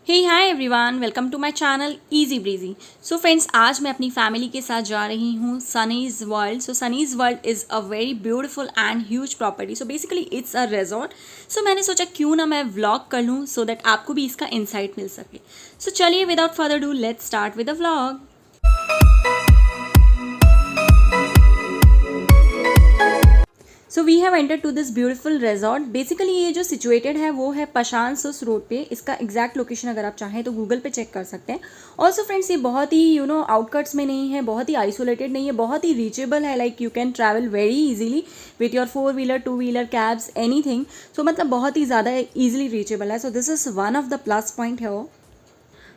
Hey hi everyone, welcome to my channel Easy Breezy. So friends, आज मैं अपनी family के साथ जा रही हूँ Sunny's World. So Sunny's World is a very beautiful and huge property. So basically it's a resort. So मैंने सोचा क्यों ना मैं व्लॉग कर लूँ सो दैट आपको भी इसका इंसाइट मिल सके। सो चलिए without further do let's start with the vlog. So we have enter to this beautiful resort. Basically ये जो सिचुएटेड है वो है पशान सोस रोड पे। इसका एग्जैक्ट लोकेशन अगर आप चाहें तो गूगल पे चेक कर सकते हैं। ऑल्सो फ्रेंड्स, ये बहुत ही आउटकट्स में नहीं है, बहुत ही आइसोलेटेड नहीं है, बहुत ही रीचेबल है। Like you can travel very easily with your 4 wheeler 2 wheeler cabs anything. So मतलब बहुत ही ज़्यादा ईजिली रीचेबल है। So this is one of the plus point है।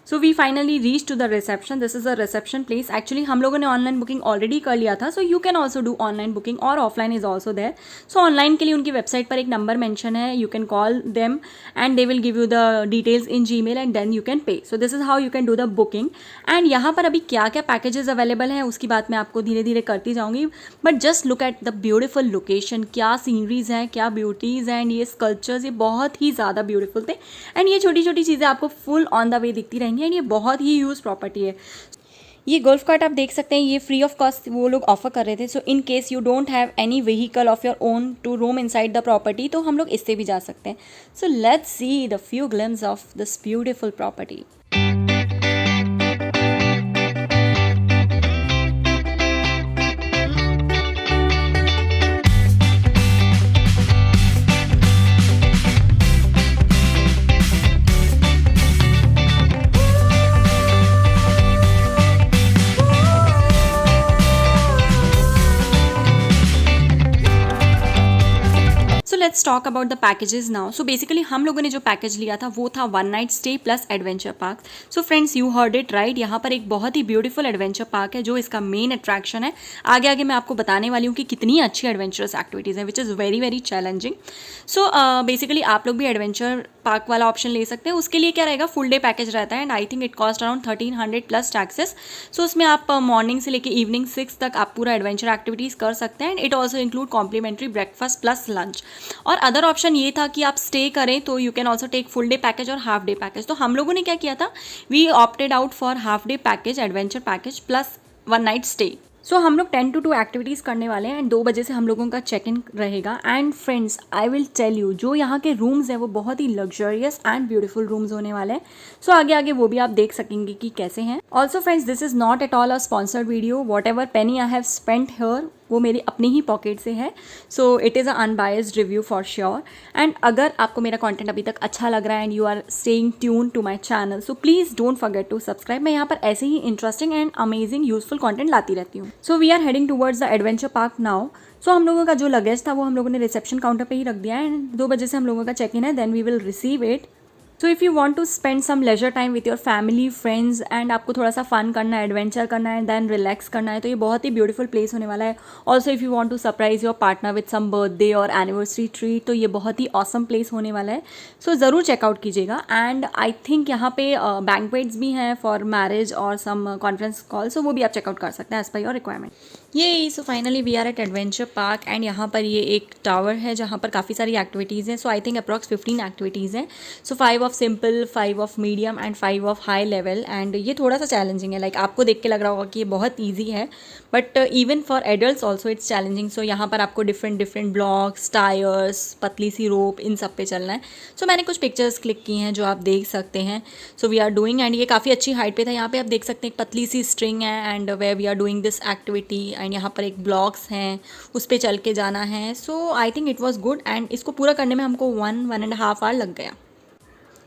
So we finally reach to the reception. This is a reception प्लेस। Actually हम लोगों ने ऑनलाइन बुकिंग ऑलरेडी कर लिया था। So you can also do online booking और offline is also there. So online के लिए उनकी वेबसाइट पर एक नंबर मेंशन है। You can call them and they will give you the details in Gmail and then you can pay. So this is how you can do the booking. And यहाँ पर अभी क्या क्या packages available हैं उसकी बात मैं आपको धीरे धीरे करती जाऊँगी। But just look at the beautiful location. क्या सीनरीज हैं, क्या ब्यूटीज़ हैं, एंड ये स्कल्पचर्स ये बहुत ही ज़्यादा ब्यूटीफुल थे। एंड ये छोटी छोटी चीज़ें आपको फुल ऑन द वे दिखती रहेंगी। एंड ये बहुत ही यूज प्रॉपर्टी है। ये गोल्फ कार्ट आप देख सकते हैं, ये फ्री ऑफ कॉस्ट वो लोग ऑफर कर रहे थे। So in case you don't have any vehicle of your own to roam inside the property तो हम लोग इससे भी जा सकते हैं। So let's see the few glimpse of this beautiful property. So let's talk about the packages now. So basically हम लोगों ने जो पैकेज लिया था वो था 1 night stay plus adventure park. So friends, you heard it right. यहाँ पर एक बहुत ही ब्यूटीफुल एडवेंचर पार्क है जो इसका मेन अट्रैक्शन है। आगे आगे मैं आपको बताने वाली हूँ कि कितनी अच्छी एडवेंचरस एक्टिविटीज़ हैं which is very very challenging. So basically आप लोग भी एडवेंचर पार्क वाला ऑप्शन ले सकते हैं। उसके लिए क्या रहेगा, फुल डे पैकेज रहता है and I think it cost around 1300 plus taxes. So उसमें आप मॉर्निंग से लेकर इवनिंग 6 तक आप पूरा एडवेंचर एक्टिविटीज़ कर सकते हैं। And it also include complimentary breakfast plus lunch. और अदर ऑप्शन ये था कि आप स्टे करें तो you can also take full day package और हाफ डे पैकेज। तो हम लोगों ने क्या किया था, we opted out for half day package adventure package plus 1 night stay. So हम लोग 10 to 2 एक्टिविटीज़ करने वाले हैं एंड 2 बजे से हम लोगों का चेक इन रहेगा। And friends, I will tell you, जो यहाँ के रूम्स हैं वो बहुत ही लग्जरियस एंड ब्यूटीफुल रूम्स होने वाले हैं। सो आगे आगे वो भी आप देख सकेंगे कि कैसे हैं। Also friends, this is not at all a sponsored video. What ever Penney I have spent here वो मेरी अपनी ही पॉकेट से है। So it is a unbiased review for sure. And अगर आपको मेरा कंटेंट अभी तक अच्छा लग रहा है and you are staying tune to my channel, so please don't forget to subscribe. मैं यहाँ पर ऐसे ही interesting and amazing useful content लाती रहती हूँ। So we are heading towards the adventure park now. So हम लोगों का जो लगेज था वो हम लोगों ने रिसेप्शन काउंटर पे ही रख दिया है एंड 2 बजे से हम लोगों का चेक इन है, then we will receive it. So if you want to spend some leisure time with your family friends and आपको थोड़ा सा फन करना है, एडवेंचर करना है, देन रिलैक्स करना है, तो ये बहुत ही ब्यूटीफुल प्लेस होने वाला है। Also if you want to surprise your partner with some birthday और एनिवर्सरी ट्रीट तो ये बहुत ही ऑसम प्लेस होने वाला है। सो ज़रूर चेकआउट कीजिएगा। एंड आई थिंक यहाँ पे बैंक्वेट्स भी हैं फॉर मैरिज और सम कॉन्फ्रेंस कॉल, सो वो भी आप चेकआउट कर सकते हैं एज पर योर रिक्वायरमेंट। ये so finally we are at adventure park and यहाँ पर ये एक टावर है जहाँ पर काफ़ी सारी एक्टिविटीज़ हैं। सो आई थिंक अप्रॉक्स 15 एक्टिविटीज़ हैं। सो 5 of simple, 5 of medium and 5 of high level. And ये थोड़ा सा चैलेंजिंग है। लाइक आपको देख के लग रहा होगा कि ये बहुत ईजी है, but even for adults also it's challenging. So यहाँ पर आपको डिफरेंट डिफरेंट ब्लॉक्स, टायर्स, पतली सी रोप, इन सब पे चलना है। सो मैंने कुछ पिक्चर्स क्लिक की हैं जो आप देख सकते हैं। So we are doing, and ये काफ़ी अच्छी हाइट पे था। यहाँ पे आप देख सकते हैं एक पतली सी स्ट्रिंग है and way we are doing this activity. And यहाँ पर एक ब्लॉक्स हैं, उस पर चल के जाना है। So I think it was good and इसको पूरा करने में हमको 1.5 आवर लग गया।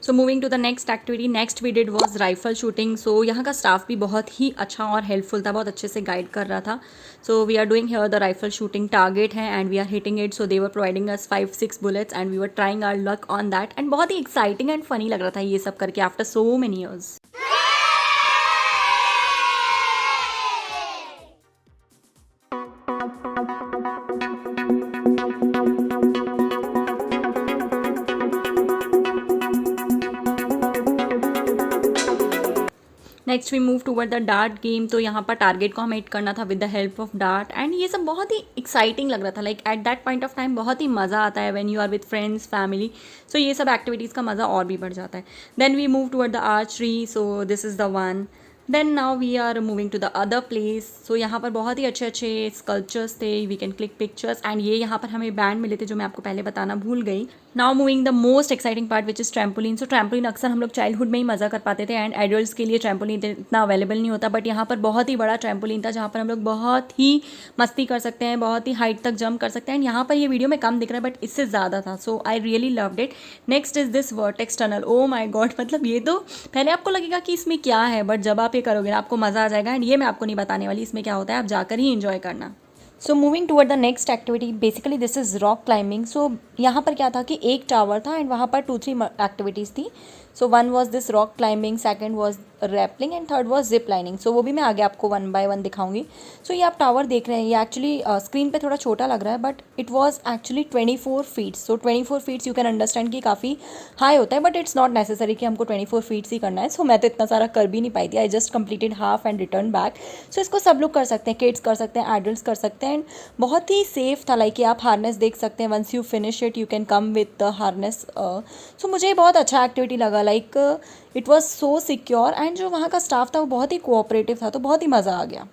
So moving to the next activity, next we did was rifle shooting. So यहाँ का स्टाफ भी बहुत ही अच्छा और हेल्पफुल था, बहुत अच्छे से गाइड कर रहा था। So we are doing here the rifle shooting, target है and we are hitting it. So they were providing us 5-6 bullets and we were trying our luck on that. And बहुत ही एक्साइटिंग एंड फनी लग रहा था ये सब करके after so many years. Next we move toward the dart game. तो यहाँ पर टारगेट को हमें हिट करना था with the help of dart, and ये सब बहुत ही एक्साइटिंग लग रहा था। Like at that point of time बहुत ही मज़ा आता है when you are with friends family. So ये सब एक्टिविटीज़ का मज़ा और भी बढ़ जाता है। Then we move toward the archery, so this is the one. Then now we are moving to the other place. So यहाँ पर बहुत ही अच्छे अच्छे स्कल्पचर्स थे, we can click pictures, and ये यहाँ पर हमें बैंड मिले थे जो मैं आपको पहले बताना भूल गई। Now moving the most exciting part which is trampoline. So trampoline अक्सर हम लोग चाइल्डहुड में ही मज़ा कर पाते थे, एंड एडल्ट्स के लिए ट्रैम्पोलिन इतना अवेलेबल नहीं होता, बट यहाँ पर बहुत ही बड़ा ट्रैम्पोलिन था जहाँ पर हम लोग बहुत ही मस्ती कर सकते हैं, बहुत ही हाइट तक जंप कर सकते हैं। एंड यहाँ पर ये वीडियो में कम दिख रहा है बट इससे ज़्यादा था, so I really loved it. Next is this vortex tunnel. Oh my god, मतलब ये तो पहले आपको लगेगा कि इसमें क्या है, बट जब आप ये करोगे आपको मज़ा आ जाएगा। एंड ये मैं आपको नहीं बताने वाली इसमें क्या होता है, आप जाकर ही इंजॉय करना। So moving toward the next activity, basically this is rock climbing. So यहाँ पर क्या था कि एक टावर था एंड वहाँ पर 2-3 एक्टिविटीज़ थी। So one was this rock climbing, second was rappelling and third was zip lining. So वो भी मैं आगे आपको 1 बाय 1 दिखाऊंगी। सो ये आप टावर देख रहे हैं, ये एक्चुअली स्क्रीन पे थोड़ा छोटा लग रहा है but it was actually 24 feets. So 24 feets you can understand कि काफ़ी हाई होता है, बट इट्स नॉट नेसेसरी कि हमको 24 फीट्स ही करना है। सो मैं तो इतना सारा कर भी नहीं पाई थी, I just completed half and return back. So इसको सब लोग कर सकते हैं, किड्स कर सकते हैं, एडल्ट्स कर सकते हैं, एंड बहुत ही सेफ था। लाइक आप हार्नेस देख सकते हैं, once you finish it you can come with the harness. So मुझे बहुत अच्छा एक्टिविटी लगा, like it was so secure, and जो वहाँ का स्टाफ था वो बहुत ही कोऑपरेटिव था, तो बहुत ही मज़ा आ गया।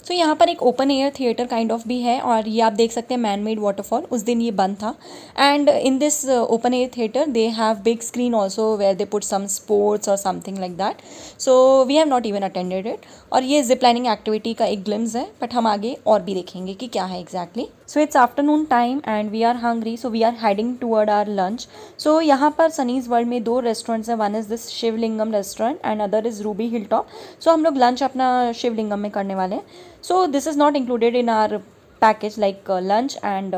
सो यहाँ पर एक open air theatre kind of भी है, और ये आप देख सकते हैं मैन मेड वाटरफॉल। उस दिन ये बंद था, and in this open air theatre they have big screen also where they put some sports और something like that. So we have not even attended it. और ये जिप लाइनिंग एक्टिविटी का एक ग्लिम्स है, बट हम आगे और भी देखेंगे कि क्या है exactly. So it's afternoon time and we are hungry, so we are heading toward our lunch. So यहाँ पर सनीज वर्ल्ड में 2 रेस्टोरेंट्स हैं, one is this Shivalingam restaurant and other is Ruby Hill Top. So हम लोग lunch अपना शिवलिंगम में करने वाले हैं। So this is not included in our package, like lunch and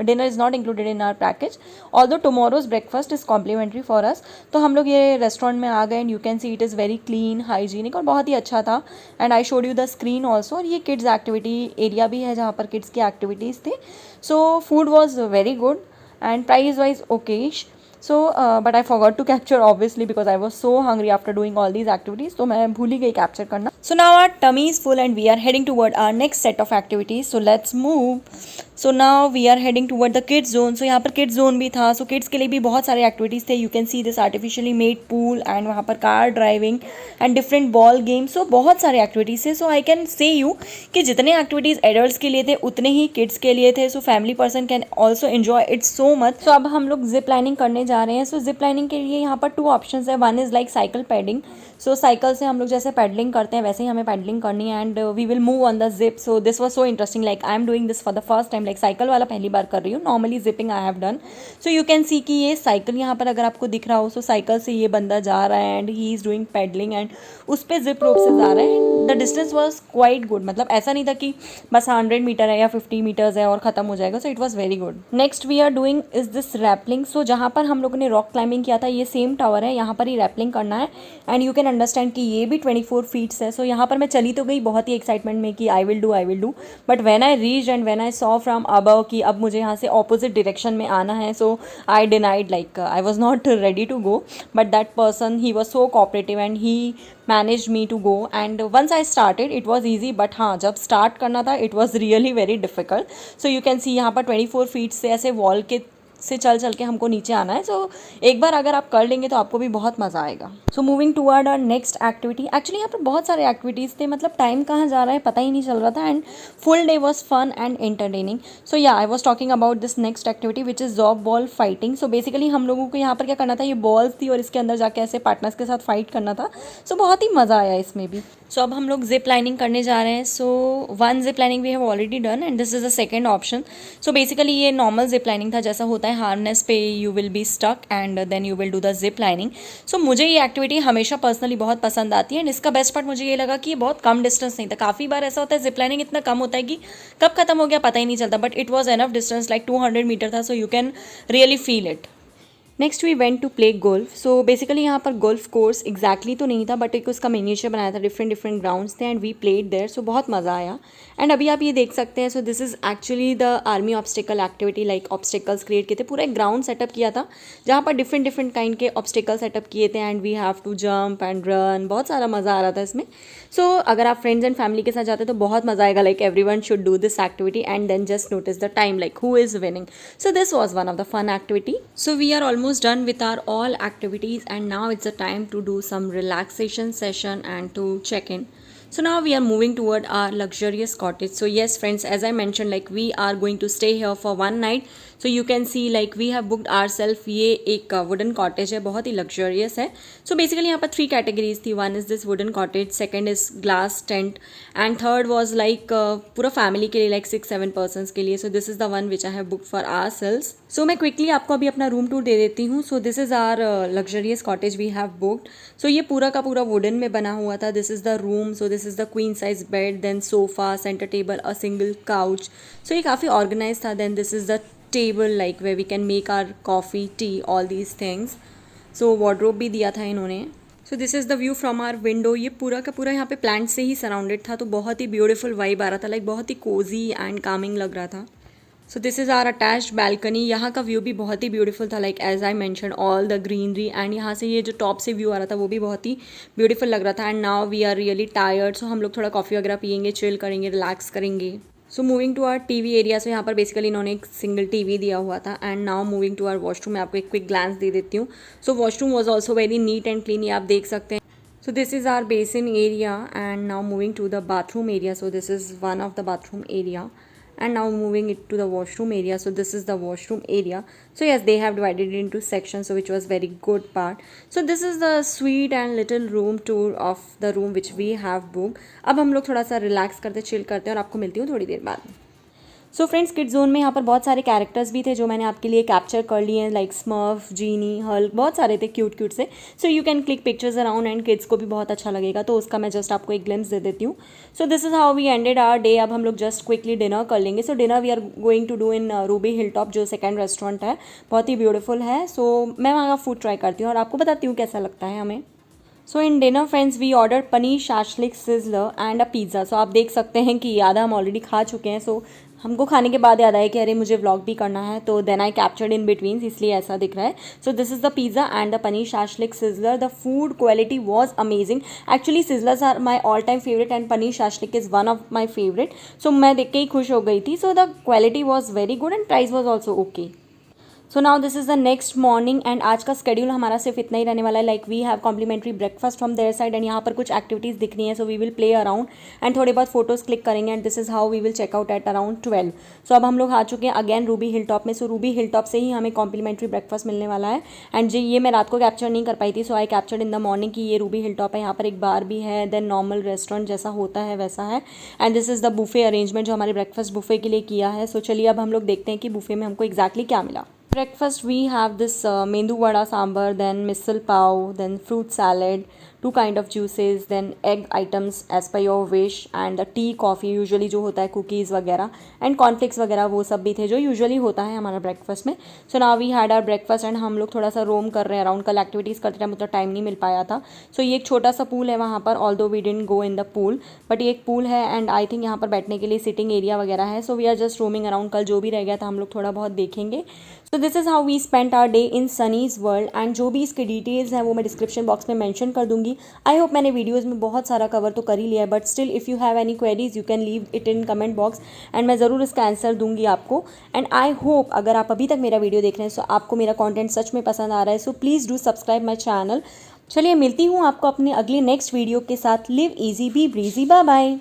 dinner is not included in our package, although tomorrow's breakfast is complimentary for us। तो हम लोग ये रेस्टोरेंट में आ गए and you can see it is very clean, hygienic और बहुत ही अच्छा था। And I showed you the screen also, और ये किड्स एक्टिविटी एरिया भी है जहाँ पर किड्स की एक्टिविटीज़ थी। So food was very good and price wise okayish. So but I forgot to capture obviously because I was so hungry after doing all these activities, तो मैं भूल ही गई कैप्चर करना। So now our tummy is full and we are heading toward our next set of activities, so let's move. So now we are heading toward the kids zone. So यहाँ पर kids zone भी था, so kids के लिए भी बहुत सारे activities थे। You can see this artificially made pool and वहाँ पर car driving and different ball games. So बहुत सारे एक्टिविटीज़ थे। सो आई कैन से यू कि जितने एक्टिविटीज़ एडल्ट्स के लिए थे उतने ही किड्स के लिए थे। So family person can also enjoy it so much. So अब हम लोग जिप लाइनिंग करने जा रहे हैं। सो जिप लाइनिंग के लिए यहाँ पर 2 ऑप्शंस है, one is like cycle padding. So cycle से हम लोग जैसे पैडलिंग करते हैं वैसे ही हमें पैडलिंग करनी है, and we will move on the zip. So this was so interesting, like I am doing this for the first time, like cycle वाला पहली बार कर रही हूँ, normally zipping I have done. So you can see कि ये cycle यहाँ पर अगर आपको दिख रहा हो, सो साइकिल से ये बंदा जा रहा है and he is doing paddling and उस पर जिप रोप से जा रहा है, and the distance was quite good. मतलब ऐसा नहीं था कि बस 100 मीटर है या 50 मीटर्स है और ख़त्म हो जाएगा। So it was very good. Next we are doing is this rappelling. So जहाँ पर हम लोगों ने रॉक क्लाइंबिंग किया था, ये सेम टावर है, यहाँ पर ही रैपलिंग करना है, एंड यू कैन अंडरस्टैंड कि ये भी 24 फीट्स है। सो यहाँ पर मैं चली तो गई बहुत ही एक्साइटमेंट में कि I will do, but when I reach and when I saw from above कि अब मुझे यहाँ से ऑपोजिट डायरेक्शन में आना है, so I denied, like I was not ready to go, but that person he was so cooperative and he manage me to go, and once I started it was easy, but हाँ जब start करना था it was really very difficult. So you can see यहाँ पर 24 feet से ऐसे wall के से चल के हमको नीचे आना है। सो एक बार अगर आप कर लेंगे तो आपको भी बहुत मज़ा आएगा। So moving toward our next activity, actually यहाँ पर बहुत सारे एक्टिविटीज़ थे, मतलब टाइम कहाँ जा रहा है पता ही नहीं चल रहा था, and full day was fun and entertaining. So yeah I was talking about this next activity which is zorb ball fighting. So basically हम लोगों को यहाँ पर क्या करना था, ये बॉल्स थी और इसके अंदर जाके ऐसे पार्टनर्स के साथ फाइट करना था। सो बहुत ही मज़ा आया इसमें भी। सो अब हम लोग जिप लाइनिंग करने जा रहे हैं। So 1 zip lining we have already done and this is the second option. So basically ये नॉर्मल जिप लाइनिंग था, जैसा होता है हार्नेस पे you will be stuck and then you will do the zip lining. So मुझे ये activity हमेशा personally बहुत पसंद आती है, एंड इसका बेस्ट पार्ट मुझे ये लगा कि ये बहुत कम डिस्टेंस नहीं था। काफ़ी बार ऐसा होता है जिप लाइनिंग इतना कम होता है कि कब खत्म हो गया पता ही नहीं चलता, but it was enough distance, like 200 meter था, so you can really feel it. Next we went to play golf. So basically यहाँ पर गोल्फ कोर्स एग्जैक्टली तो नहीं था, बट एक उसका मिनिएचर बनाया था, डिफरेंट डिफरेंट ग्राउंड्स थे एंड वी प्लेड देयर। सो बहुत मज़ा आया। एंड अभी आप ये देख सकते हैं, सो this is actually the army obstacle activity, like obstacles create किए थे, पूरा एक ग्राउंड सेटअप किया था जहाँ पर डिफरेंट डिफरेंट काइंड के ऑब्स्टिकल सेटअप किए थे and we have to jump and run. बहुत सारा मज़ा आ रहा था इसमें। सो अगर आप फ्रेंड्स एंड फैमिली के साथ जाते तो बहुत मज़ा आएगा, like everyone should do this activity and then just notice the time, like who is winning. So this was one of the fun activity. So we are almost done with our all activities and now it's the time to do some relaxation session and to check in. So now we are moving toward our luxurious cottage. So yes friends, as I mentioned, like we are going to stay here for one night. So you can see like we have booked ourselves, ये एक wooden cottage है, बहुत ही luxurious है. So basically यहाँ पर 3 categories थी. One is this wooden cottage, second is glass tent and third was like पूरा family के लिए, like 6-7 persons के लिए. So this is the one which I have booked for ourselves. So मैं quickly आपको अभी अपना room tour दे देती हूँ. So this is our luxurious cottage we have booked. So ये पूरा का पूरा wooden में बना हुआ था. This is the room. So this is the queen size bed, then sofa, center table, a single couch. So ये काफ़ी organized था. Then this is the table like where we can make our coffee, tea, all these things. So wardrobe भी दिया था इन्होंने. So this is the view from our window. ये पूरा का पूरा यहाँ पे प्लांट से ही सराउंडेड था, तो बहुत ही ब्यूटीफुल वाइब आ रहा था, लाइक बहुत ही कोजी एंड कामिंग लग रहा था. So this is our attached balcony. यहाँ का व्यू भी बहुत ही ब्यूटीफुल था, like as I mention all the greenery and यहाँ से ये जो टॉप से व्यू आ रहा था वो भी बहुत ही ब्यूटीफुल लग रहा था. And now we are really tired, so हम लोग थोड़ा कॉफ़ी वगैरह पियेंगे, चिल करेंगे, रिलैक्स करेंगे. So moving to our TV area. So यहाँ पर बेसिकली इन्होंने एक सिंगल टीवी दिया हुआ था. And now moving to our washroom. मैं आपको एक क्विक ग्लांस दे देती हूँ. So washroom was also very neat and clean, ये आप देख सकते हैं. So this is our basin area and now moving to the bathroom area. So this is one of the bathroom area and now moving it to the washroom area. So this is the washroom area. So yes, they have divided it into sections, so which was very good part. So this is the sweet and little room tour of the room which we have booked. अब हम लोग थोड़ा सा relax करते, chill करते हैं और आपको मिलती हूँ थोड़ी देर बाद. सो फ्रेंड्स, किड जोन में यहाँ पर बहुत सारे कैरेक्टर्स भी थे जो मैंने आपके लिए कैप्चर कर लिए हैं, लाइक स्मर्फ, जीनी, हल्क, बहुत सारे थे क्यूट क्यूट से. सो you can click pictures around and kids को भी बहुत अच्छा लगेगा, तो उसका मैं जस्ट आपको एक ग्लिम्स दे देती हूँ. So this is how we ended our day. अब हम लोग जस्ट क्विकली डिनर कर लेंगे. So dinner we are going to do in Ruby Hill Top, जो सेकेंड रेस्टोरेंट है, बहुत ही ब्यूटीफुल है. सो मैं वहाँ का फूड ट्राई करती हूँ और आपको बताती हूँ कैसा लगता है हमें. So in dinner friends we order paneer shashlik sizzler and a pizza. So आप देख सकते हैं कि आधा हम ऑलरेडी खा चुके हैं. सो हमको खाने के बाद याद आया कि अरे मुझे व्लॉग भी करना है, तो then I captured in between, इसलिए ऐसा दिख रहा है. So this is the pizza and the paneer shashlik sizzler. The food quality was amazing. Actually sizzlers are my all time favourite and paneer shashlik is one of my favourite. So मैं देख के ही खुश हो गई थी. So the quality was very good and price was also okay. So now this is the next morning and आज का स्केड्यूल हमारा सिर्फ इतना ही रहने वाला है. Like we have complimentary breakfast from there side and यहाँ पर कुछ एक्टिविटीज़ दिख रही हैं. So we will play around and थोड़े बहुत फोटोज़ क्लिक करेंगे and this is how we will check out at around 12. सो अब हम लोग आ चुके हैं अगेन रूबी हिल टॉप में. सो रूबी हिल टॉप से ही हमें कॉम्प्लीमेंट्री ब्रेकफास्ट मिलने वाला है. एंड जी ये मैं रात को कैप्चर नहीं कर पाई थी, so I captured in the morning कि ये रूबी हिल टॉप है. यहाँ पर एक बार भी है, देन नॉर्मल रेस्टोरेंट जैसा होता है वैसा है. And this is the buffet arrangement जो हमारे ब्रेकफास्ट बुफे के लिए किया है. सो चलिए अब हम लोग देखते हैं कि बुफे में हमको एग्जैक्टली क्या मिला. Breakfast we have this mendu vada sambar, then misal pav, then fruit salad, 2 kind of juices, then egg items as per your wish and the tea coffee usually जो होता है cookies वगैरह and cornflakes वगैरह वो सब भी थे जो usually होता है हमारा breakfast में. So now we had our breakfast and हम लोग थोड़ा सा roam कर रहे हैं अराउंड. कल एक्टिविटीज़ करते टाइम मतलब टाइम नहीं मिल पाया था. So ये एक छोटा सा पूल है वहाँ पर, although we didn't go in the pool, but ये एक पूल है एंड आई थिंक यहाँ पर बैठने के लिए सिटिंग एरिया वगैरह है. So we are just roaming around. कल जो भी रह गया था हम लोग थोड़ा बहुत देखेंगे. So this is how we spent our day in Sunny's world and जो भी इसके डिटेल्स हैं वो मैं डिस्क्रिप्शन बॉक्स में मेंशन कर दूंगी. आई होप मैंने वीडियोज़ में बहुत सारा कवर तो कर ही लिया है, but still if you have any queries you can leave it in comment box and मैं ज़रूर इसका आंसर दूंगी आपको. एंड आई होप अगर आप अभी तक मेरा वीडियो देख रहे हैं सो आपको मेरा कॉन्टेंट सच में पसंद आ रहा है. So please do subscribe my channel. चलिए मिलती हूँ आपको अपने अगले नेक्स्ट वीडियो के साथ. Live easy, be breezy, bye bye.